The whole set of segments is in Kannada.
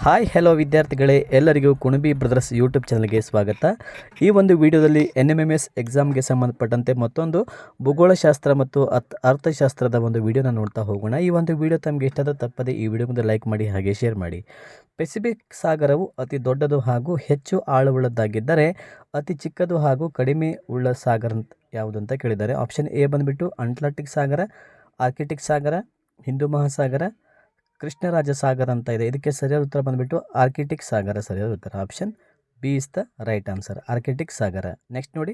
ಹಾಯ್ ಹಲೋ ವಿದ್ಯಾರ್ಥಿಗಳೇ, ಎಲ್ಲರಿಗೂ ಕುಣಬಿ ಬ್ರದರ್ಸ್ ಯೂಟ್ಯೂಬ್ ಚಾನಲ್ಗೆ ಸ್ವಾಗತ. ಈ ಒಂದು ವಿಡಿಯೋದಲ್ಲಿ NMMS ಎಕ್ಸಾಮ್ಗೆ ಸಂಬಂಧಪಟ್ಟಂತೆ ಮತ್ತೊಂದು ಭೂಗೋಳಶಾಸ್ತ್ರ ಮತ್ತು ಅರ್ಥಶಾಸ್ತ್ರದ ಒಂದು ವಿಡಿಯೋನ ನೋಡ್ತಾ ಹೋಗೋಣ. ಈ ಒಂದು ವಿಡಿಯೋ ತಮಗೆ ಇಷ್ಟದ ತಪ್ಪದೆ ಈ ವಿಡಿಯೋ ಮುಂದೆ ಲೈಕ್ ಮಾಡಿ ಹಾಗೆ ಶೇರ್ ಮಾಡಿ. ಪೆಸಿಫಿಕ್ ಸಾಗರವು ಅತಿ ದೊಡ್ಡದು ಹಾಗೂ ಹೆಚ್ಚು ಆಳವುಳ್ಳದ್ದಾಗಿದ್ದರೆ ಅತಿ ಚಿಕ್ಕದು ಹಾಗೂ ಕಡಿಮೆ ಉಳ್ಳ ಸಾಗರ ಯಾವುದು ಅಂತ ಕೇಳಿದ್ದಾರೆ. ಆಪ್ಷನ್ ಎ ಬಂದುಬಿಟ್ಟು ಅಟ್ಲಾಂಟಿಕ್ ಸಾಗರ, ಆರ್ಕಿಟಿಕ್ ಸಾಗರ, ಹಿಂದೂ ಮಹಾಸಾಗರ, ಕೃಷ್ಣರಾಜ ಸಾಗರ ಅಂತ ಇದೆ. ಇದಕ್ಕೆ ಸರಿಯಾದ ಉತ್ತರ ಬಂದುಬಿಟ್ಟು ಆರ್ಕಿಟಿಕ್ ಸಾಗರ ಸರಿಯಾದ ಉತ್ತರ. Option B is the right answer, Arctic ಸಾಗರ. ನೆಕ್ಸ್ಟ್ ನೋಡಿ,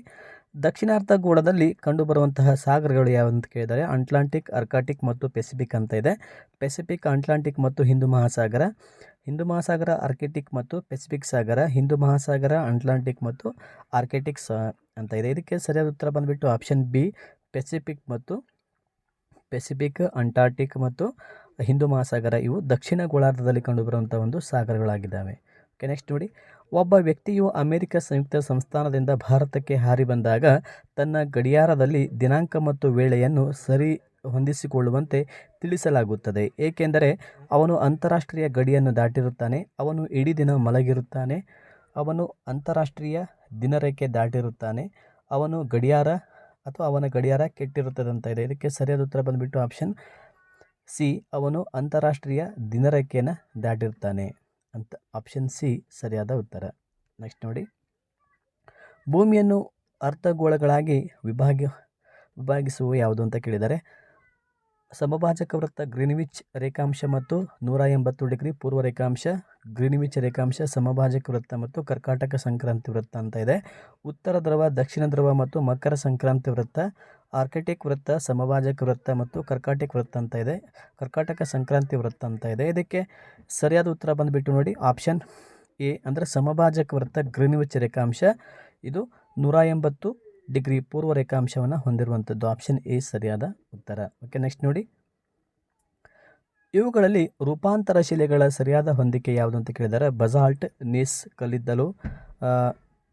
ದಕ್ಷಿಣಾರ್ಧಗೋಳದಲ್ಲಿ ಕಂಡುಬರುವಂತಹ ಸಾಗರಗಳು ಯಾವ ಅಂತ ಕೇಳಿದ್ದಾರೆ. ಅಟ್ಲಾಂಟಿಕ್, ಆರ್ಕಾಟಿಕ್ ಮತ್ತು ಪೆಸಿಫಿಕ್ ಅಂತ ಇದೆ. ಪೆಸಿಫಿಕ್, ಅಟ್ಲಾಂಟಿಕ್ ಮತ್ತು ಹಿಂದೂ ಮಹಾಸಾಗರ, ಹಿಂದೂ ಮಹಾಸಾಗರ ಆರ್ಕಿಟಿಕ್ ಮತ್ತು ಪೆಸಿಫಿಕ್ ಸಾಗರ, ಹಿಂದೂ ಮಹಾಸಾಗರ ಅಟ್ಲಾಂಟಿಕ್ ಮತ್ತು ಆರ್ಕಿಟಿಕ್ ಅಂತ ಇದೆ. ಇದಕ್ಕೆ ಸರಿಯಾದ ಉತ್ತರ ಬಂದುಬಿಟ್ಟು ಆಪ್ಷನ್ ಬಿ ಪೆಸಿಫಿಕ್, ಅಂಟಾರ್ಟಿಕ್ ಮತ್ತು ಹಿಂದೂ ಮಹಾಸಾಗರ ಇವು ದಕ್ಷಿಣ ಗೋಳಾರ್ಧದಲ್ಲಿ ಕಂಡುಬರುವಂಥ ಒಂದು ಸಾಗರಗಳಾಗಿದ್ದಾವೆ. ಓಕೆ, ನೆಕ್ಸ್ಟ್ ನೋಡಿ, ಒಬ್ಬ ವ್ಯಕ್ತಿಯು ಅಮೆರಿಕ ಸಂಯುಕ್ತ ಸಂಸ್ಥಾನದಿಂದ ಭಾರತಕ್ಕೆ ಹಾರಿ ಬಂದಾಗ ತನ್ನ ಗಡಿಯಾರದಲ್ಲಿ ದಿನಾಂಕ ಮತ್ತು ವೇಳೆಯನ್ನು ಸರಿ ಹೊಂದಿಸಿಕೊಳ್ಳುವಂತೆ ತಿಳಿಸಲಾಗುತ್ತದೆ, ಏಕೆಂದರೆ ಅವನು ಅಂತಾರಾಷ್ಟ್ರೀಯ ಗಡಿಯನ್ನು ದಾಟಿರುತ್ತಾನೆ, ಅವನು ಇಡೀ ದಿನ ಮಲಗಿರುತ್ತಾನೆ, ಅವನು ಅಂತಾರಾಷ್ಟ್ರೀಯ ದಿನರೇಖೆ ದಾಟಿರುತ್ತಾನೆ, ಅವನ ಗಡಿಯಾರ ಕೆಟ್ಟಿರುತ್ತದೆ ಅಂತ ಇದೆ. ಇದಕ್ಕೆ ಸರಿಯಾದ ಉತ್ತರ ಬಂದುಬಿಟ್ಟು ಆಪ್ಷನ್ ಸಿ, ಅವನು ಅಂತಾರಾಷ್ಟ್ರೀಯ ದಿನರೇಖೆಯನ್ನು ದಾಟಿರ್ತಾನೆ ಅಂತ. ಆಪ್ಷನ್ ಸಿ ಸರಿಯಾದ ಉತ್ತರ. ನೆಕ್ಸ್ಟ್ ನೋಡಿ, ಭೂಮಿಯನ್ನು ಅರ್ಧಗೋಳಗಳಾಗಿ ವಿಭಾಗಿಸುವ ಯಾವುದು ಅಂತ ಕೇಳಿದ್ದಾರೆ. ಸಮಭಾಜಕ ವೃತ್ತ ಗ್ರೀನ್ವಿಚ್ ರೇಖಾಂಶ ಮತ್ತು 180 ಡಿಗ್ರಿ ಪೂರ್ವ ರೇಖಾಂಶ, ಗ್ರೀನ್ವಿಚ್ ರೇಖಾಂಶ, ಸಮಭಾಜಕ ವೃತ್ತ ಮತ್ತು ಕರ್ಕಾಟಕ ಸಂಕ್ರಾಂತಿ ವೃತ್ತ ಅಂತ ಇದೆ. ಉತ್ತರ ಧ್ರುವ, ದಕ್ಷಿಣ ಧ್ರುವ ಮತ್ತು ಮಕರ ಸಂಕ್ರಾಂತಿ ವೃತ್ತ, ಆರ್ಕಿಟಿಕ್ ವೃತ್ತ, ಸಮಭಾಜಕ ವೃತ್ತ ಮತ್ತು ಕರ್ಕಾಟಕ ವೃತ್ತ ಅಂತ ಇದೆ. ಕರ್ಕಾಟಕ ಸಂಕ್ರಾಂತಿ ವೃತ್ತ ಅಂತ ಇದೆ. ಇದಕ್ಕೆ ಸರಿಯಾದ ಉತ್ತರ ಬಂದುಬಿಟ್ಟು ನೋಡಿ ಆಪ್ಷನ್ ಎ, ಅಂದರೆ ಸಮಭಾಜಕ ವೃತ್ತ ಗ್ರೀನ್ವಿಚ್ ರೇಖಾಂಶ ಇದು 180 ಡಿಗ್ರಿ ಪೂರ್ವ ರೇಖಾಂಶವನ್ನು ಹೊಂದಿರುವಂಥದ್ದು. ಆಪ್ಷನ್ ಎ ಸರಿಯಾದ ಉತ್ತರ. ಓಕೆ, ನೆಕ್ಸ್ಟ್ ನೋಡಿ, ಇವುಗಳಲ್ಲಿ ರೂಪಾಂತರ ಶಿಲೆಗಳ ಸರಿಯಾದ ಹೊಂದಿಕೆ ಯಾವುದು ಅಂತ ಕೇಳಿದ್ದಾರೆ. ಬಸಾಲ್ಟ್, ನೀಸ್ ಕಲ್ಲಿದ್ದಲು,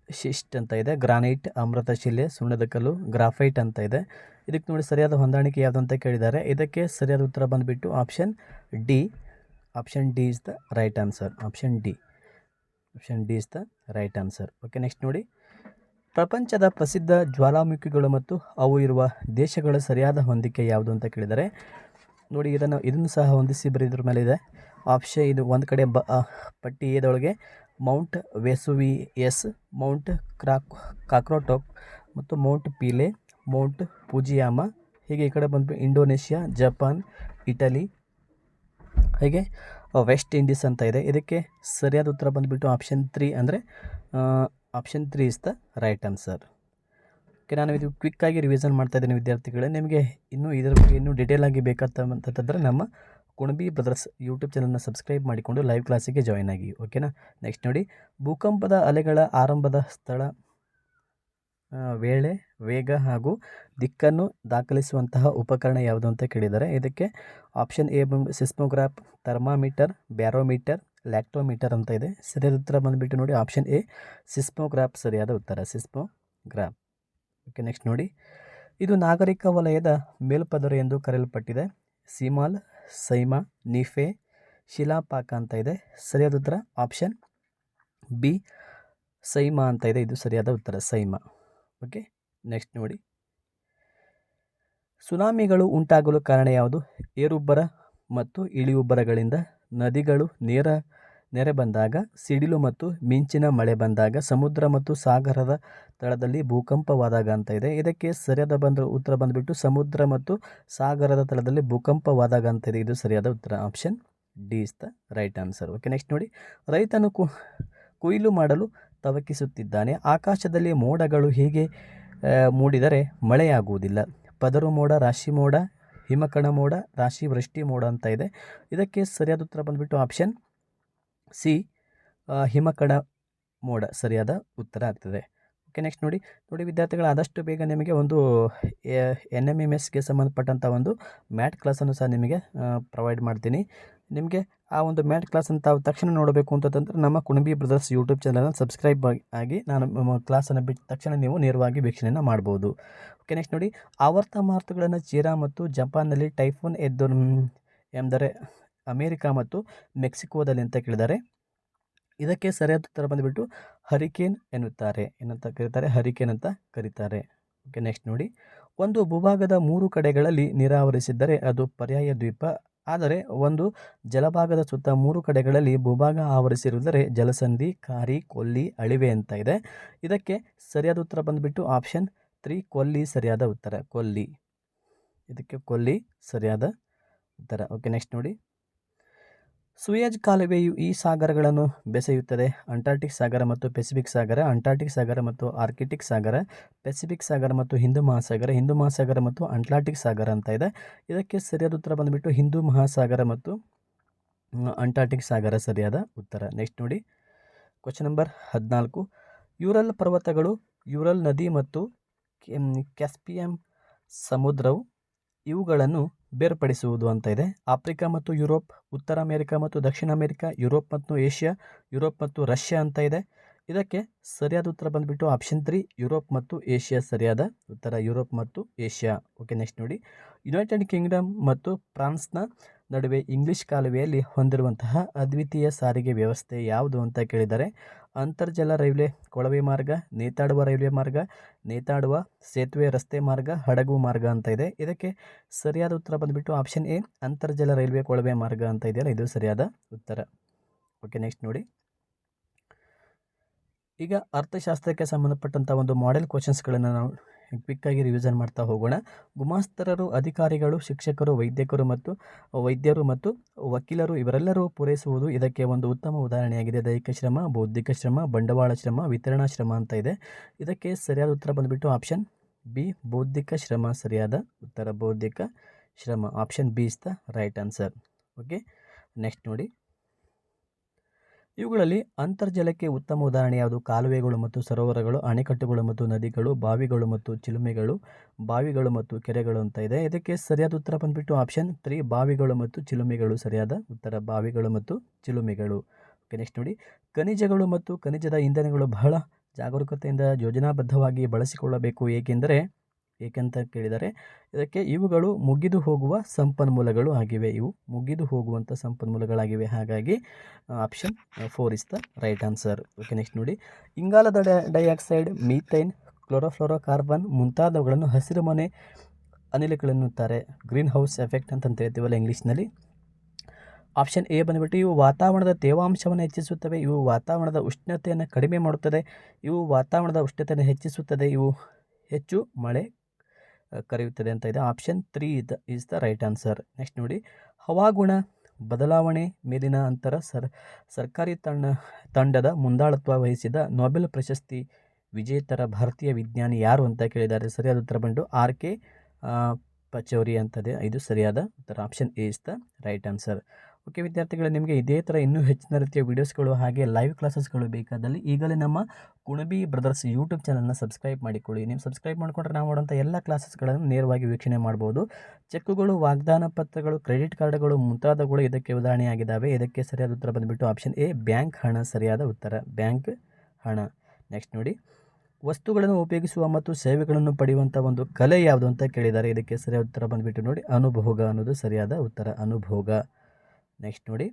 ಶಿಸ್ಟ್ ಅಂತ ಇದೆ, ಗ್ರಾನೈಟ್, ಅಮೃತ ಶಿಲೆ, ಸುಣ್ಣದ ಕಲ್ಲು, ಗ್ರಾಫೈಟ್ ಅಂತ ಇದೆ. ಇದಕ್ಕೆ ನೋಡಿ ಸರಿಯಾದ ಹೊಂದಾಣಿಕೆ ಯಾವುದು ಅಂತ ಕೇಳಿದ್ದಾರೆ. ಇದಕ್ಕೆ ಸರಿಯಾದ ಉತ್ತರ ಬಂದುಬಿಟ್ಟು option D is the right answer. Option D is the right answer. Okay, next ನೋಡಿ, ಪ್ರಪಂಚದ ಪ್ರಸಿದ್ಧ ಜ್ವಾಲಾಮುಖಿಗಳು ಮತ್ತು ಅವು ಇರುವ ದೇಶಗಳ ಸರಿಯಾದ ಹೊಂದಿಕೆ ಯಾವುದು ಅಂತ ಕೇಳಿದ್ದಾರೆ. ನೋಡಿ, ಇದನ್ನು ಸಹ ಹೊಂದಿಸಿ ಬರೆಯೋದ್ರ ಮೇಲೆ ಇದೆ. ಆಪ್ಷನ್ ಇದು ಒಂದು ಕಡೆ ಪಟ್ಟಿ ಎದೊಳಗೆ ಮೌಂಟ್ ವೆಸುವಿಯಸ್, ಮೌಂಟ್ ಕಾಕ್ರೋಟೋಕ್ ಮತ್ತು ಮೌಂಟ್ ಪೀಲೆ, ಮೌಂಟ್ ಫುಜಿಯಾಮ, ಹೀಗೆ ಈ ಕಡೆ ಬಂದು ಇಂಡೋನೇಷ್ಯಾ, ಜಪಾನ್, ಇಟಲಿ, ಹೀಗೆ ವೆಸ್ಟ್ ಇಂಡೀಸ್ ಅಂತ ಇದೆ. ಇದಕ್ಕೆ ಸರಿಯಾದ ಉತ್ತರ ಬಂದುಬಿಟ್ಟು ಆಪ್ಷನ್ 3, ಅಂದರೆ option 3 is the right answer. Okay, ನಾನು ಇದು ಕ್ವಿಕ್ಕಾಗಿ ರಿವಿಷನ್ ಮಾಡ್ತಾ ಇದ್ದೀನಿ ವಿದ್ಯಾರ್ಥಿಗಳೇ. ನಿಮಗೆ ಇದರ ಬಗ್ಗೆ ಇನ್ನೂ ಡೀಟೇಲ್ ಆಗಿ ಬೇಕಾದಂತಂದರೆ ನಮ್ಮ ಕುಣಬಿ ಬ್ರದರ್ಸ್ ಯೂಟ್ಯೂಬ್ ಚಾನಲ್ನ ಸಬ್ಸ್ಕ್ರೈಬ್ ಮಾಡಿಕೊಂಡು ಲೈವ್ ಕ್ಲಾಸಿಗೆ ಜಾಯ್ನ್ ಆಗಿ. ಓಕೆನಾ. ನೆಕ್ಸ್ಟ್ ನೋಡಿ, ಭೂಕಂಪದ ಅಲೆಗಳ ಆರಂಭದ ಸ್ಥಳ, ವೇಳೆ, ವೇಗ ಹಾಗೂ ದಿಕ್ಕನ್ನು ದಾಖಲಿಸುವಂತಹ ಉಪಕರಣ ಯಾವುದು ಅಂತ ಕೇಳಿದ್ದಾರೆ. ಇದಕ್ಕೆ option A seismograph, thermometer, barometer, lactometer ಅಂತ ಇದೆ. ಸರಿಯಾದ ಉತ್ತರ ಬಂದುಬಿಟ್ಟು ನೋಡಿ ಆಪ್ಷನ್ ಎ ಸಿಸ್ಮೋಗ್ರಾಫ್ ಸರಿಯಾದ ಉತ್ತರ, ಸಿಸ್ಮೋಗ್ರಾಫ್. ಓಕೆ, ನೆಕ್ಸ್ಟ್ ನೋಡಿ, ಇದು ನಾಗರಿಕ ವಲಯದ ಮೇಲ್ಪದರ ಎಂದು ಕರೆಯಲ್ಪಟ್ಟಿದೆ. ಸಿಮಾಲ್, ಸೈಮಾ, ನಿಫೆ, ಶಿಲಾಪಾಕ ಅಂತ ಇದೆ. ಸರಿಯಾದ ಉತ್ತರ ಆಪ್ಷನ್ ಬಿ ಸೈಮಾ ಅಂತ ಇದೆ. ಇದು ಸರಿಯಾದ ಉತ್ತರ, ಸೈಮಾ. ಓಕೆ, ನೆಕ್ಸ್ಟ್ ನೋಡಿ, ಸುನಾಮಿಗಳು ಉಂಟಾಗಲು ಕಾರಣ ಯಾವುದು. ಏರುಬ್ಬರ ಮತ್ತು ಇಳಿಯುಬ್ಬರಗಳಿಂದ, ನದಿಗಳು ನೆರೆ ಬಂದಾಗ, ಸಿಡಿಲು ಮತ್ತು ಮಿಂಚಿನ ಮಳೆ ಬಂದಾಗ, ಸಮುದ್ರ ಮತ್ತು ಸಾಗರದ ತಳದಲ್ಲಿ ಭೂಕಂಪವಾದಾಗ ಅಂತ ಇದೆ. ಇದಕ್ಕೆ ಸರಿಯಾದ ಉತ್ತರ ಬಂದುಬಿಟ್ಟು ಸಮುದ್ರ ಮತ್ತು ಸಾಗರದ ತಳದಲ್ಲಿ ಭೂಕಂಪವಾದಾಗ ಅಂತ ಇದೆ. ಇದು ಸರಿಯಾದ ಉತ್ತರ, option D is the right answer. Okay, next ನೋಡಿ, ರೈತನು ಕೊಯ್ಲು ಮಾಡಲು ತವಕಿಸುತ್ತಿದ್ದಾನೆ. ಆಕಾಶದಲ್ಲಿ ಮೋಡಗಳು ಹೀಗೆ ಮೂಡಿದರೆ ಮಳೆಯಾಗುವುದಿಲ್ಲ. ಪದರು ಮೋಡ, ರಾಶಿ ಮೋಡ, ಹಿಮಕಣ ಮೋಡ, ರಾಶಿ ವೃಷ್ಟಿ ಮೋಡ ಅಂತ ಇದೆ. ಇದಕ್ಕೆ ಸರಿಯಾದ ಉತ್ತರ ಬಂದುಬಿಟ್ಟು ಆಪ್ಷನ್ ಸಿ ಹಿಮಕಣ ಮೋಡ ಸರಿಯಾದ ಉತ್ತರ ಆಗ್ತದೆ. ಓಕೆ, ನೆಕ್ಸ್ಟ್ ನೋಡಿ ವಿದ್ಯಾರ್ಥಿಗಳು, ಆದಷ್ಟು ಬೇಗ ನಿಮಗೆ ಒಂದು NMMSಗೆ ಸಂಬಂಧಪಟ್ಟಂಥ ಒಂದು ಮ್ಯಾಟ್ ಕ್ಲಾಸನ್ನು ಸಹ ನಿಮಗೆ ಪ್ರೊವೈಡ್ ಮಾಡ್ತೀನಿ. ನಿಮಗೆ ಆ ಒಂದು ಮ್ಯಾಟ್ ಕ್ಲಾಸನ್ನು ತಾವು ತಕ್ಷಣ ನೋಡಬೇಕು ಅಂತಂದರೆ ನಮ್ಮ ಕುಣಬಿ ಬ್ರದರ್ಸ್ ಯೂಟ್ಯೂಬ್ ಚಾನಲ್ನ ಸಬ್ಸ್ಕ್ರೈಬ್ ಆಗಿ ನಾನು ಕ್ಲಾಸನ್ನು ಬಿಟ್ಟ ತಕ್ಷಣ ನೀವು ನೇರವಾಗಿ ವೀಕ್ಷಣೆಯನ್ನು ಮಾಡ್ಬೋದು. ಓಕೆ, ನೆಕ್ಸ್ಟ್ ನೋಡಿ, ಆವರ್ತ ಮಾರುತಗಳನ್ನು ಚೀನಾ ಮತ್ತು ಜಪಾನ್ನಲ್ಲಿ ಟೈಫೂನ್ ಎಂದರೆ ಅಮೇರಿಕಾ ಮತ್ತು ಮೆಕ್ಸಿಕೋದಲ್ಲಿ ಅಂತ ಕೇಳಿದ್ದಾರೆ. ಇದಕ್ಕೆ ಸರಿಯಾದ ಉತ್ತರ ಬಂದುಬಿಟ್ಟು ಹರಿಕೇನ್ ಎನ್ನುತ್ತಾರೆ. ಏನಂತ ಕರೀತಾರೆ? ಹರಿಕೇನ್ ಅಂತ ಕರೀತಾರೆ. ಓಕೆ, ನೆಕ್ಸ್ಟ್ ನೋಡಿ. ಒಂದು ಭೂಭಾಗದ 3 ಕಡೆಗಳಲ್ಲಿ ನೀರಾವರಿಸಿದ್ದರೆ ಅದು ಪರ್ಯಾಯ ದ್ವೀಪ. ಆದರೆ ಒಂದು ಜಲಭಾಗದ ಸುತ್ತ 3 ಕಡೆಗಳಲ್ಲಿ ಭೂಭಾಗ ಆವರಿಸಿರುವುದರೆ ಜಲಸಂಧಿ, ಕಾರಿ, ಕೊಲ್ಲಿ, ಅಳಿವೆ ಅಂತ ಇದೆ. ಇದಕ್ಕೆ ಸರಿಯಾದ ಉತ್ತರ ಬಂದುಬಿಟ್ಟು ಆಪ್ಷನ್ 3 ಕೊಲ್ಲಿ ಸರಿಯಾದ ಉತ್ತರ. ಕೊಲ್ಲಿ, ಇದಕ್ಕೆ ಕೊಲ್ಲಿ ಸರಿಯಾದ ಉತ್ತರ. ಓಕೆ, ನೆಕ್ಸ್ಟ್ ನೋಡಿ. ಸೂಯೆಜ್ ಕಾಲುವೆಯು ಈ ಸಾಗರಗಳನ್ನು ಬೆಸೆಯುತ್ತದೆ: ಅಂಟಾರ್ಟಿಕ್ ಸಾಗರ ಮತ್ತು ಪೆಸಿಫಿಕ್ ಸಾಗರ, ಅಂಟಾರ್ಟಿಕ್ ಸಾಗರ ಮತ್ತು ಆರ್ಕಿಟಿಕ್ ಸಾಗರ, ಪೆಸಿಫಿಕ್ ಸಾಗರ ಮತ್ತು ಹಿಂದೂ ಮಹಾಸಾಗರ, ಹಿಂದೂ ಮಹಾಸಾಗರ ಮತ್ತು ಅಟ್ಲಾಂಟಿಕ್ ಸಾಗರ ಅಂತ ಇದೆ. ಇದಕ್ಕೆ ಸರಿಯಾದ ಉತ್ತರ ಬಂದುಬಿಟ್ಟು ಹಿಂದೂ ಮಹಾಸಾಗರ ಮತ್ತು ಅಂಟಾರ್ಟಿಕ್ ಸಾಗರ ಸರಿಯಾದ ಉತ್ತರ. ನೆಕ್ಸ್ಟ್ ನೋಡಿ, ಕ್ವಶನ್ ನಂಬರ್ 14. ಯೂರಲ್ ಪರ್ವತಗಳು, ಯೂರಲ್ ನದಿ ಮತ್ತು ಕ್ಯಾಸ್ಪಿಯನ್ ಸಮುದ್ರವು ಇವುಗಳನ್ನು ಬೇರ್ಪಡಿಸುವುದು ಅಂತ ಇದೆ. ಆಫ್ರಿಕಾ ಮತ್ತು ಯುರೋಪ್, ಉತ್ತರ ಅಮೆರಿಕ ಮತ್ತು ದಕ್ಷಿಣ ಅಮೆರಿಕ, ಯುರೋಪ್ ಮತ್ತು ಏಷ್ಯಾ, ಯುರೋಪ್ ಮತ್ತು ರಷ್ಯಾ ಅಂತ ಇದೆ. ಇದಕ್ಕೆ ಸರಿಯಾದ ಉತ್ತರ ಬಂದುಬಿಟ್ಟು ಆಪ್ಷನ್ 3 ಯುರೋಪ್ ಮತ್ತು ಏಷ್ಯಾ ಸರಿಯಾದ ಉತ್ತರ. ಯುರೋಪ್ ಮತ್ತು ಏಷ್ಯಾ. ಓಕೆ, ನೆಕ್ಸ್ಟ್ ನೋಡಿ. ಯುನೈಟೆಡ್ ಕಿಂಗ್ಡಮ್ ಮತ್ತು ಫ್ರಾನ್ಸ್ನ ನಡುವೆ ಇಂಗ್ಲಿಷ್ ಕಾಲುವೆಯಲ್ಲಿ ಹೊಂದಿರುವಂತಹ ಅದ್ವಿತೀಯ ಸಾರಿಗೆ ವ್ಯವಸ್ಥೆ ಯಾವುದು ಅಂತ ಕೇಳಿದ್ದಾರೆ. ಅಂತರ್ಜಲ ರೈಲ್ವೆ ಕೊಳವೆ ಮಾರ್ಗ, ನೇತಾಡುವ ರೈಲ್ವೆ ಮಾರ್ಗ, ನೇತಾಡುವ ಸೇತುವೆ ರಸ್ತೆ ಮಾರ್ಗ, ಹಡಗು ಮಾರ್ಗ ಅಂತ ಇದೆ. ಇದಕ್ಕೆ ಸರಿಯಾದ ಉತ್ತರ ಬಂದುಬಿಟ್ಟು ಆಪ್ಷನ್ ಎ ಅಂತರ್ಜಲ ರೈಲ್ವೆ ಕೊಳವೆ ಮಾರ್ಗ ಅಂತ ಇದೆಯಲ್ಲ, ಇದು ಸರಿಯಾದ ಉತ್ತರ. ಓಕೆ, ನೆಕ್ಸ್ಟ್ ನೋಡಿ. ಈಗ ಅರ್ಥಶಾಸ್ತ್ರಕ್ಕೆ ಸಂಬಂಧಪಟ್ಟಂಥ ಒಂದು ಮಾಡೆಲ್ ಕ್ವಶನ್ಸ್ಗಳನ್ನು ನಾವು ಕ್ವಿಕ್ಕಾಗಿ ರಿವಿಷನ್ ಮಾಡ್ತಾ ಹೋಗೋಣ. ಗುಮಾಸ್ತರರು, ಅಧಿಕಾರಿಗಳು, ಶಿಕ್ಷಕರು, ವೈದ್ಯರು ಮತ್ತು ವಕೀಲರು ಇವರೆಲ್ಲರೂ ಪೂರೈಸುವುದು ಇದಕ್ಕೆ ಒಂದು ಉತ್ತಮ ಉದಾಹರಣೆಯಾಗಿದೆ. ದೈಹಿಕ ಶ್ರಮ, ಬೌದ್ಧಿಕ ಶ್ರಮ, ಬಂಡವಾಳ ಶ್ರಮ, ವಿತರಣಾ ಶ್ರಮ ಅಂತ ಇದೆ. ಇದಕ್ಕೆ ಸರಿಯಾದ ಉತ್ತರ ಬಂದುಬಿಟ್ಟು ಆಪ್ಷನ್ ಬಿ ಬೌದ್ಧಿಕ ಶ್ರಮ ಸರಿಯಾದ ಉತ್ತರ. ಬೌದ್ಧಿಕ ಶ್ರಮ, option B is the right answer. Okay, next ನೋಡಿ. ಇವುಗಳಲ್ಲಿ ಅಂತರ್ಜಲಕ್ಕೆ ಉತ್ತಮ ಉದಾಹರಣೆ ಯಾವುದು? ಕಾಲುವೆಗಳು ಮತ್ತು ಸರೋವರಗಳು, ಅಣೆಕಟ್ಟುಗಳು ಮತ್ತು ನದಿಗಳು, ಬಾವಿಗಳು ಮತ್ತು ಚಿಲುಮೆಗಳು, ಬಾವಿಗಳು ಮತ್ತು ಕೆರೆಗಳು ಅಂತ ಇದೆ. ಇದಕ್ಕೆ ಸರಿಯಾದ ಉತ್ತರ ಬಂದುಬಿಟ್ಟು ಆಪ್ಷನ್ 3 ಬಾವಿಗಳು ಮತ್ತು ಚಿಲುಮೆಗಳು ಸರಿಯಾದ ಉತ್ತರ. ಬಾವಿಗಳು ಮತ್ತು ಚಿಲುಮೆಗಳು. ಓಕೆ, ನೆಕ್ಸ್ಟ್ ನೋಡಿ. ಖನಿಜಗಳು ಮತ್ತು ಖನಿಜದ ಇಂಧನಗಳು ಬಹಳ ಜಾಗರೂಕತೆಯಿಂದ ಯೋಜನಾಬದ್ಧವಾಗಿ ಬಳಸಿಕೊಳ್ಳಬೇಕು. ಏಕೆಂತ ಕೇಳಿದರೆ ಇದಕ್ಕೆ ಇವುಗಳು ಮುಗಿದು ಹೋಗುವ ಸಂಪನ್ಮೂಲಗಳು ಆಗಿವೆ. ಇವು ಮುಗಿದು ಹೋಗುವಂಥ ಸಂಪನ್ಮೂಲಗಳಾಗಿವೆ. ಹಾಗಾಗಿ option 4 is the right answer. Okay, next ನೋಡಿ. ಇಂಗಾಲದ ಡೈಆಕ್ಸೈಡ್, ಮೀಥೇನ್, ಕ್ಲೋರೋಫ್ಲೋರೋಕಾರ್ಬನ್ ಮುಂತಾದವುಗಳನ್ನು ಹಸಿರುಮನೆ ಅನಿಲಗಳೆನ್ನುತ್ತಾರೆ. ಗ್ರೀನ್ ಹೌಸ್ ಎಫೆಕ್ಟ್ ಅಂತ ಹೇಳ್ತೀವಲ್ಲ ಇಂಗ್ಲೀಷ್ನಲ್ಲಿ. ಆಪ್ಷನ್ ಎ ಬಂದುಬಿಟ್ಟು ಇವು ವಾತಾವರಣದ ತೇವಾಂಶವನ್ನು ಹೆಚ್ಚಿಸುತ್ತವೆ, ಇವು ವಾತಾವರಣದ ಉಷ್ಣತೆಯನ್ನು ಕಡಿಮೆ ಮಾಡುತ್ತದೆ, ಇವು ವಾತಾವರಣದ ಉಷ್ಣತೆಯನ್ನು ಹೆಚ್ಚಿಸುತ್ತದೆ, ಇವು ಹೆಚ್ಚು ಮಳೆ ಕರೆಯುತ್ತದೆ ಅಂತ ಇದೆ. Option 3 is the right answer. Next ನೋಡಿ. ಹವಾಗುಣ ಬದಲಾವಣೆ ಮೇಲಿನ ಸರ್ಕಾರಿ ತಂಡದ ಮುಂದಾಳತ್ವ ವಹಿಸಿದ ನೊಬೆಲ್ ಪ್ರಶಸ್ತಿ ವಿಜೇತರ ಭಾರತೀಯ ವಿಜ್ಞಾನಿ ಯಾರು ಅಂತ ಕೇಳಿದ್ದಾರೆ. ಸರಿಯಾದ ಉತ್ತರ ಬಂದು R.K. ಪಚೌರಿ ಅಂತದೆ. ಇದು ಸರಿಯಾದ ಉತ್ತರ. Option A is the right answer. Okay ವಿದ್ಯಾರ್ಥಿಗಳು, ನಿಮಗೆ ಇದೇ ಥರ ಇನ್ನೂ ಹೆಚ್ಚಿನ ರೀತಿಯ ವೀಡಿಯೋಸ್ಗಳು ಹಾಗೆ ಲೈವ್ ಕ್ಲಾಸಸ್ಗಳು ಬೇಕಾದಲ್ಲಿ ಈಗಲೇ ನಮ್ಮ ಕುಣಬಿ ಬ್ರದರ್ಸ್ ಯೂಟ್ಯೂಬ್ ಚಾನಲ್ನ ಸಬ್ಸ್ಕ್ರೈಬ್ ಮಾಡಿಕೊಳ್ಳಿ. ನೀವು ಸಬ್ಸ್ಕ್ರೈಬ್ ಮಾಡಿಕೊಂಡ್ರೆ ನಾವು ಮಾಡುವಂಥ ಎಲ್ಲ ಕ್ಲಾಸಸ್ಗಳನ್ನು ನೇರವಾಗಿ ವೀಕ್ಷಣೆ ಮಾಡ್ಬೋದು. ಚೆಕ್ಕುಗಳು, ವಾಗ್ದಾನ ಪತ್ರಗಳು, ಕ್ರೆಡಿಟ್ ಕಾರ್ಡ್ಗಳು ಮುಂತಾದವುಗಳು ಇದಕ್ಕೆ ಉದಾಹರಣೆಯಾಗಿದ್ದಾವೆ. ಇದಕ್ಕೆ ಸರಿಯಾದ ಉತ್ತರ ಬಂದುಬಿಟ್ಟು ಆಪ್ಷನ್ ಎ ಬ್ಯಾಂಕ್ ಹಣ ಸರಿಯಾದ ಉತ್ತರ. ಬ್ಯಾಂಕ್ ಹಣ. ನೆಕ್ಸ್ಟ್ ನೋಡಿ. ವಸ್ತುಗಳನ್ನು ಉಪಯೋಗಿಸುವ ಮತ್ತು ಸೇವೆಗಳನ್ನು ಪಡೆಯುವಂಥ ಒಂದು ಕಲೆ ಯಾವುದು ಅಂತ ಕೇಳಿದ್ದಾರೆ. ಇದಕ್ಕೆ ಸರಿಯಾದ ಉತ್ತರ ಬಂದುಬಿಟ್ಟು ನೋಡಿ ಅನುಭೋಗ ಅನ್ನೋದು ಸರಿಯಾದ ಉತ್ತರ. ಅನುಭೋಗ. ನೆಕ್ಸ್ಟ್ ನೋಡಿ.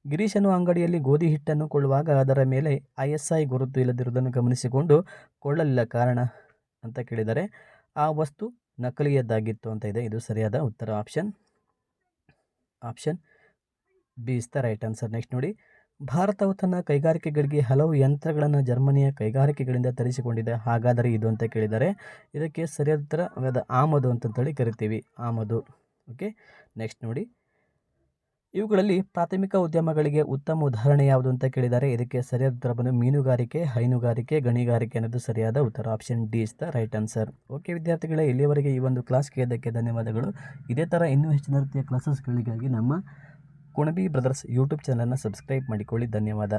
ಗಿರೀಶನು ಅಂಗಡಿಯಲ್ಲಿ ಗೋಧಿ ಹಿಟ್ಟನ್ನು ಕೊಳ್ಳುವಾಗ ಅದರ ಮೇಲೆ ISI ಗುರುತು ಇಲ್ಲದಿರುವುದನ್ನು ಗಮನಿಸಿಕೊಂಡು ಕೊಳ್ಳಲಿಲ್ಲ, ಕಾರಣ ಅಂತ ಕೇಳಿದರೆ ಆ ವಸ್ತು ನಕಲಿಯದ್ದಾಗಿತ್ತು ಅಂತ ಇದೆ. ಇದು ಸರಿಯಾದ ಉತ್ತರ. Option B is the right answer. Next ನೋಡಿ. ಭಾರತವು ತನ್ನ ಕೈಗಾರಿಕೆಗಳಿಗೆ ಹಲವು ಯಂತ್ರಗಳನ್ನು ಜರ್ಮನಿಯ ಕೈಗಾರಿಕೆಗಳಿಂದ ತರಿಸಿಕೊಂಡಿದೆ, ಹಾಗಾದರೆ ಇದು ಅಂತ ಕೇಳಿದರೆ ಇದಕ್ಕೆ ಸರಿಯಾದ ಉತ್ತರ ಆಮದು ಅಂತಂತೇಳಿ ಕರಿತೀವಿ. ಆಮದು. ಓಕೆ, ನೆಕ್ಸ್ಟ್ ನೋಡಿ. ಇವುಗಳಲ್ಲಿ ಪ್ರಾಥಮಿಕ ಉದ್ಯಮಗಳಿಗೆ ಉತ್ತಮ ಉದಾಹರಣೆ ಯಾವುದು ಅಂತ ಕೇಳಿದ್ದಾರೆ. ಇದಕ್ಕೆ ಸರಿಯಾದ ಉತ್ತರ ಬಂದು ಮೀನುಗಾರಿಕೆ, ಹೈನುಗಾರಿಕೆ, ಗಣಿಗಾರಿಕೆ ಅನ್ನೋದು ಸರಿಯಾದ ಉತ್ತರ. Option D is the right answer. Okay ವಿದ್ಯಾರ್ಥಿಗಳೇ, ಇಲ್ಲಿಯವರೆಗೆ ಈ ಒಂದು ಕ್ಲಾಸ್ ಕೇಳಿದ್ದಕ್ಕೆ ಧನ್ಯವಾದಗಳು. ಇದೇ ಥರ ಇನ್ನೂ ಹೆಚ್ಚಿನ ರೀತಿಯ ಕ್ಲಾಸಸ್ಗಳಿಗಾಗಿ ನಮ್ಮ ಕುಣಬಿ ಬ್ರದರ್ಸ್ ಯೂಟ್ಯೂಬ್ ಚಾನಲನ್ನು ಸಬ್ಸ್ಕ್ರೈಬ್ ಮಾಡಿಕೊಳ್ಳಿ. ಧನ್ಯವಾದ.